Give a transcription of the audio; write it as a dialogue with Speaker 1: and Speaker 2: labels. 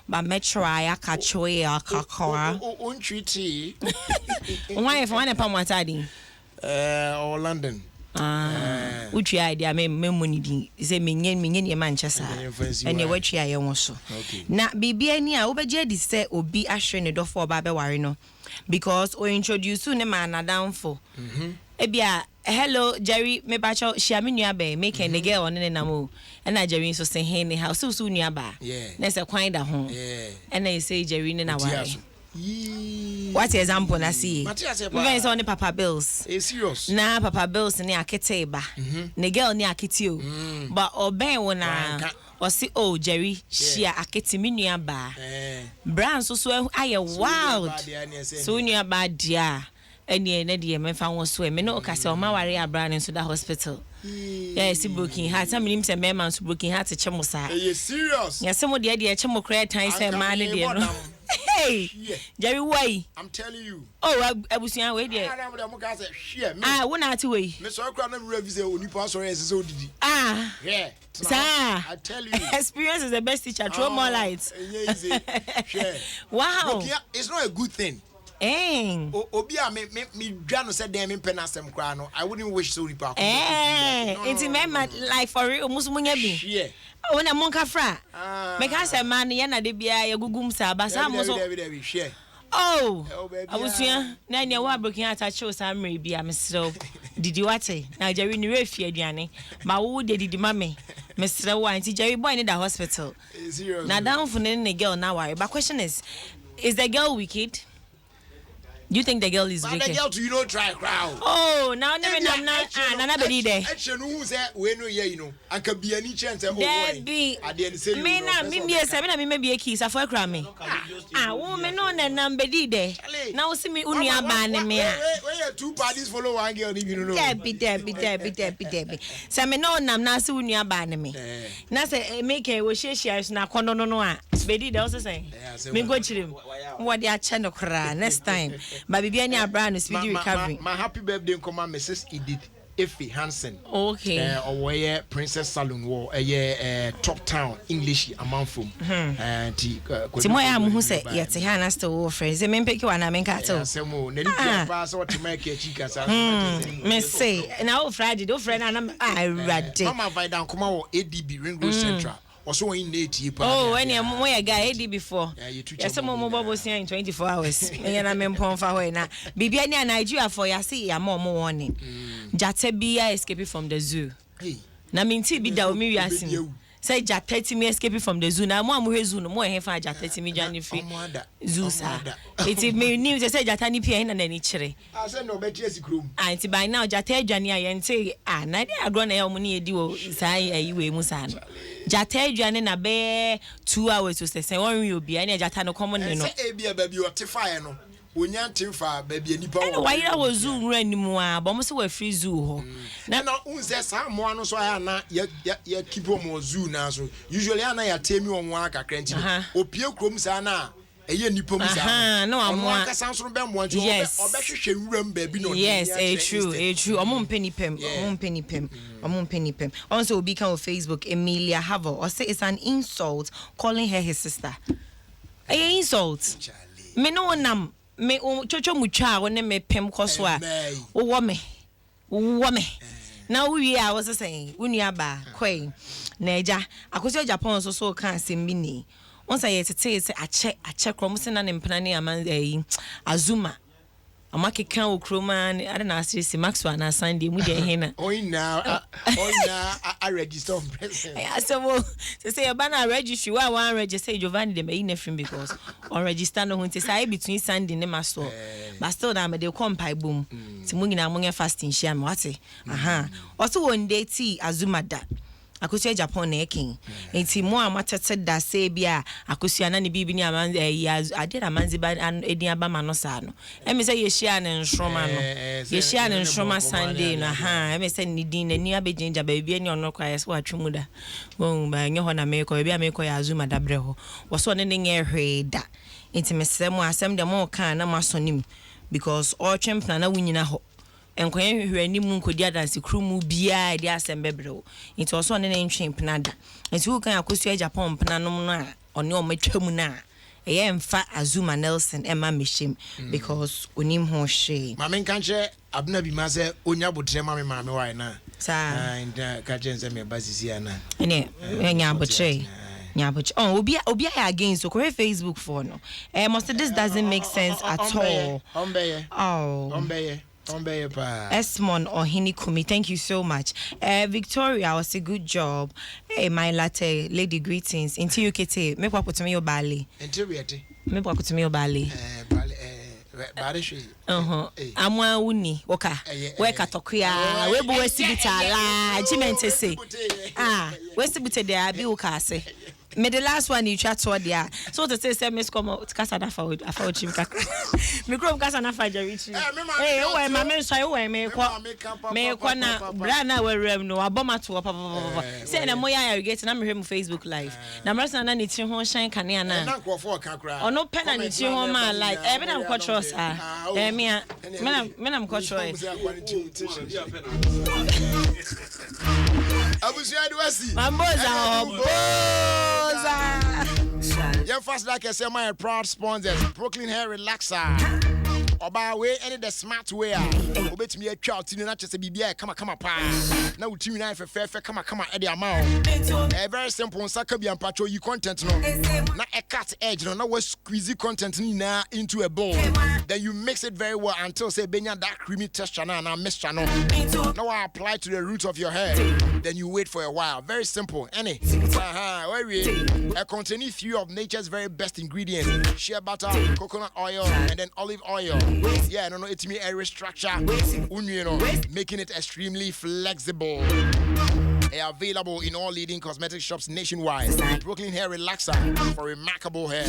Speaker 1: but me try a catch way a kakwa.
Speaker 2: On treaty.
Speaker 1: Why if one upon what I did?
Speaker 2: Or London.
Speaker 1: Which idea me money say me in Manchester and your watch I also. Now be any over Jedi say or be ashing the door for Baba Warino because or introduce soon a man a downfall. Ebia hello Jerry me bacho Shiaminia Bay making the girl on the namo and I Jerry so say hey house so soon nearby. Yeah, that's a quiet at home. Yeah, and they say Jerry in our what example I see? We guys on the Papa Bills. It's serious. Nah, Papa Bills near Keteba. The girl near Kitty. But obey when I or see oh Jerry, she a Ketiminia bar. Brown so I a wild. So near bad dear. And ye Nedia me found was swim. No castle my worry Brown into the hospital. Yes, booking had some names and members booking had to Chamosa. Yes, serious. Yes, some of the idea Chamo Cray time said man. Hey, Jerry, why? I'm telling you. Oh, I was young. Wait, yeah. I won't have to wait. Mr. Crown revisit when you pass or so did. Ah, yeah. Sir, I tell you, experience is the best teacher. Throw more lights. Wow, it's not a good thing. Obia me Jano said them in Penasem Crano. I wouldn't wish so repart. It's a man like for real, Musmunabi. Yeah. When a monka fra, make us a man, Yana de Bia, Gugum Sabasa. Oh, I was here. 9 years old, broken out. I chose some maybe I'm so. Did you watch it? Now, Jerry, in the refugee, Johnny. My wood did the mammy. Mr. Wine, Jerry boy in the hospital. Now, down for the girl now. But question is the girl wicked? Do you think the girl is wicked? The girl to you know try crowd. Oh, now never know na be there. Action who say we no here you know. And can be any chance oh boy. Me na me say me na me be a kiss afọ kra me. Wo me no na number there. Now see me unu aba na me a. When two parties follow one girl you know. Debi. Say me no nam na see unu aba na me. Na say make we share na kono no a. Be there also say. Me go chirim. What dey a channel kra next time. But baby, any brand is video recovery. My happy birthday, come Mrs. Edith Ofie Hansen. Okay. Or Princess Salon war top town English amount from. Timoya who said yet to Hannah still friends. They may pick you and I mean cattle. Pass or to make a chica. Miss say, and our Friday, do friend, and I read. Mama, if I don't come out, ADB Ring Road Central. Also in late. Oh, when you're more a guy before. Yes, some more bubbles here in 24 hours. And I'm in Ponfa now. Bibi and Nigeria for ya see ya more warning. Jatebia escaping from the zoo. Na minti bi da o mi wiasin. Say Jateti me escaping from the zoo. Na mo amu zoo no mo e fa Jateti me Johnny free. Zoo sa. It me news say Jatani pia na nani kire. I say no beti esikrum. Anti by now Jate Johnny ayen say na dey agro na ya mo ni edi wo sai ayi we mu sa no. Jate aduane na be 2 hours to say won we obi na jata no common no say e bia baby o tify no onya timfa baby anipa wo why na wo zoo nra nimu a bo mo se wa free zoo ho na unse sa mo ano so ya na ya keep mo zoo na so usually ana ya temi won wa kakra nti opie krom sa na eye nipa mu sa no amwa ka sanso be mo anti obehwehwe wuram ba bi no yes true omum penipem also obi kan on Facebook Emilia Havo or say it's an insult calling her his sister insult me no nam me chocho mutwa wo ne me pem koso a wo me now we I was saying unia ba kwai na eja akoso Japan so kan sembini once I say ache krom se na ne mpana ne aman Azuma amake kan okroma I don't know say Maxwell na Sunday mu de hena now I register on present I say bana registry why one register Giovanni de me in because on register no hunte say between Sunday ne maso but still na me dey come pai boom ti mu nyina mo fasting share me wate also one day tea Azuma da akosia Japan na ekin enti mo amatete da se bia akosia na ne bibi ni aman ade na manzi ba edin aba ma no sa no emi say ye share ne nsroma no ye share ne nsroma Sunday no emi say ni din na ni abejinja ba bia ni ono kwa yes wa twemu da won ba nye ho na me ko bia me ko ya Azuma da bre ho wo so ne nye hwe da enti mesem asem de mo kan na masonim because all champ na wunyina ho enkoye hwani mu nkodi adanse krumu bia e dia asem bebreo nti oso ne ntwe mpnada nti wo kan akosu Japan pnanom no a
Speaker 3: on your matramuna. In fact, Azuma Nelson, Emma Mishim, because unim ho she.
Speaker 2: Mamma can't Abna be Maze, Unya would say, Mammy, Mammy, why not? And Kajan sent me a Baziana. And Nyabuche. Oh, Obi against so correct Facebook for no. Most of this doesn't make sense at all. Esmond or Hini Kumi, thank you so much. Victoria was a good job. Hey, my latte, lady greetings. Into you, Kitty. Make what put me your bali. Make what put me your bali. Amwa uni, waka. Weka tokia. We bo wesibita la. Jimente say. Wesibita de abi ukase. Me the last one you chat to there. So to say Miss come kasa na for chim kakra. Me krom kasa na fa jerichi. Eh, o ma me so o me ko na bra na we rem no aboma to papa. Say na mo ya get na me hwe mu Facebook live. Na mrasa na ni tiri ho hyan kane na. Na nkofo kakra.
Speaker 3: Ono pe na ni tiri ho ma like. Eh, be na ko trust me na ko trust.
Speaker 2: Abusia Duasi.
Speaker 3: Mamboza.
Speaker 2: Your first like I say my proud sponsors, Brooklyn Hair Relaxer. Oba way any the smart way. Obet me a child to not just a BBI come pa. Now team knife fair come at the amount. A very simple sakabi and patrol you content no. Not a cut edge no was squeezy content na into a bowl. Then you mix it very well until say benya that creamy texture na mix channel. Now I apply to the roots of your hair. Then you wait for a while. Very simple. Any I contain 3 of nature's very best ingredients: shea butter, coconut oil, and then olive oil. Yeah, no, it's me a restructure, making it extremely flexible. They are available in all leading cosmetic shops nationwide. Brooklyn Hair Relaxer for remarkable hair.